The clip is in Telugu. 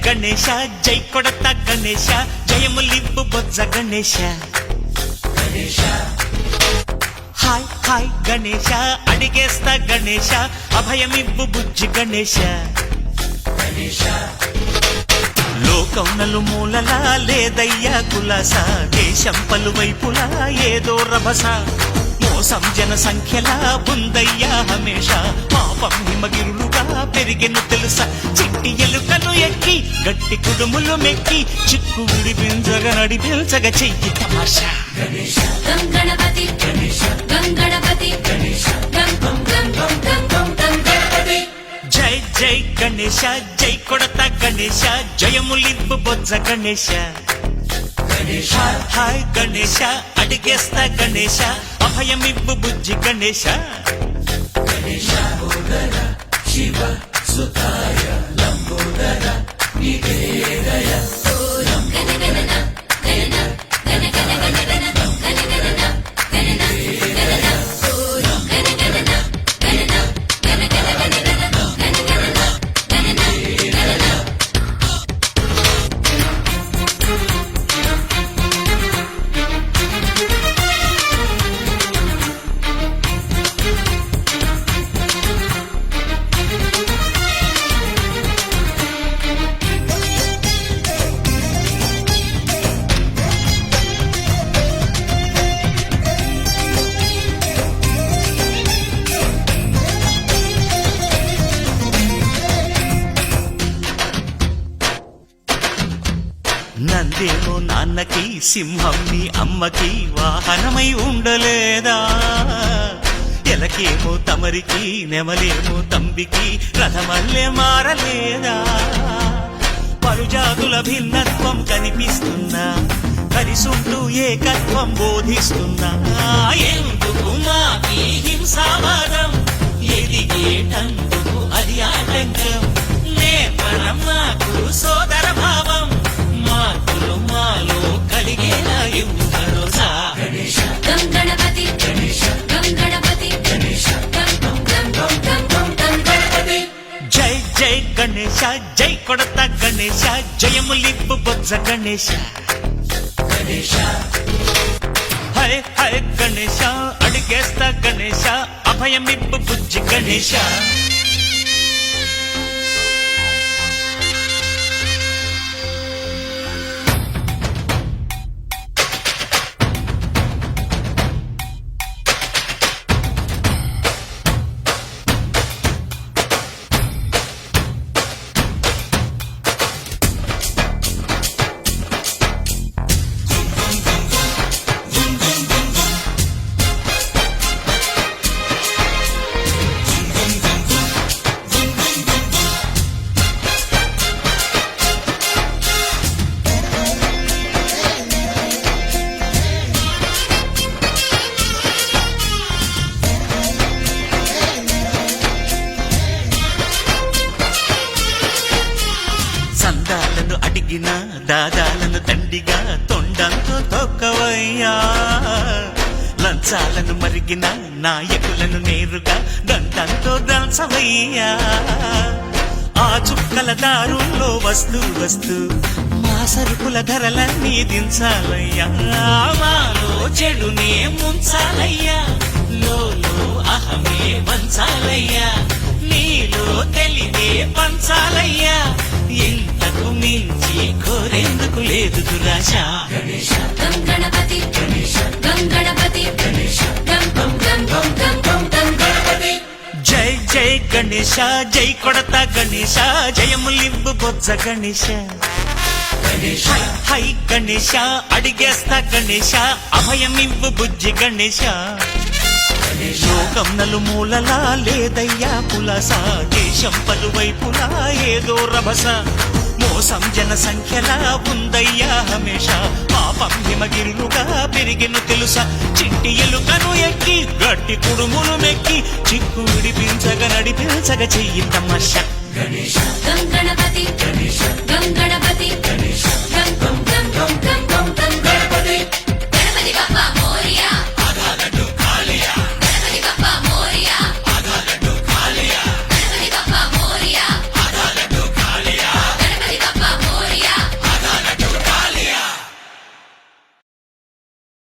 గణేశ జై కొడత గణేశ జయములివ్వు బొజ్జ గణేశ హాయ్ హాయ్ గణేశ అడిగేస్తా గణేశ అభయమివ్వు బుజ్జి గణేశ లోకం నలుమూలలా లేదయ్యా కులాస దేశం పలువైపులా ఏదో రభస మోసం జన సంఖ్యలా ఉందయ్యా హమేష పాపం హిమగిరులుగా పెరిగెను తెలుసా చిట్టి ఎలుకను ఎక్కి గట్టి కుడుములు మెక్కి చిక్కు విడిపించగ నడిపించగ చెయ్యి తమాషా గణపతి గణపతి జై జై గణేశ జై కొడత గణేశ జయములివ్వు బొజ్జ గణేశ హాయ్ గణేశ అడిగేస్తా గణేశ అభయమివ్వు బుజ్జి గణేశ శివ సుతాయ లంబోదర నివేదయ నందేమో నాన్నకి సింహం నీ అమ్మకి వాహనమై ఉండలేదా ఎలకేమో తమరికి నెమలేమో తంబికి రథమల్లే మారలేదా పరుజాతుల భిన్నత్వం కనిపిస్తున్నా కలిసుంటూ ఏకత్వం బోధిస్తున్నా ఎందుకు మాకి హింసావాదం ఎదిగేటందుకు అది ఆటంకం నేపరం మాకు సోదర భావం మార్పులు మాలో కలిగేలా ఇవ్వు భరోసా గణపతి గణపతి జై జై గణేశ జై కొడత గణేశ జయములివ్వు బొజ్జ గణేశ హరే హరే గణేశ అడిగేస్తా గణేశ అభయమివ్వు బుజ్జి గణేశ సందాలను అడిగిన దాదాలను తండిగా తొండంతో తొక్కవయ్యా లంచాలను మరిగిన నాయకులను నేరుగా దండంతో దంచవయ్యా ఆ చుక్కల దారుల్లో వస్తూ వస్తూ మా సరుకుల ధరలన్నీ దించాలయ్యా మాలో చెడునే ముంచాలయ్యా లోలో అహమే వంచాలయ్యా నీలో తెలివే పంచాలయ్యా ఇంతకు మించి కోరేందుకు లేదు దురాశ గణపతి గణపతి జై జై గణేశ జై కొడత గణేశ జయములివ్వు బొజ్జ గణేశ హై గణేశ అడిగేస్తా గణేశ అభయమివ్వు బుజ్జి గణేశ లోకం నలుమూలలా లేదయ్యా పులస దేశం పలువైపులా ఏదో రభస మోసం జన సంఖ్యలా ఉందయ్యా హమేష పాపం హిమగిరులుగా పెరిగెను తెలుసా చిట్టి ఎలుకను ఎక్కి గట్టి కుడుములు మెక్కి చిక్కు విడిపించగ నడిపించగ చెయ్యి తమాషా గణపతి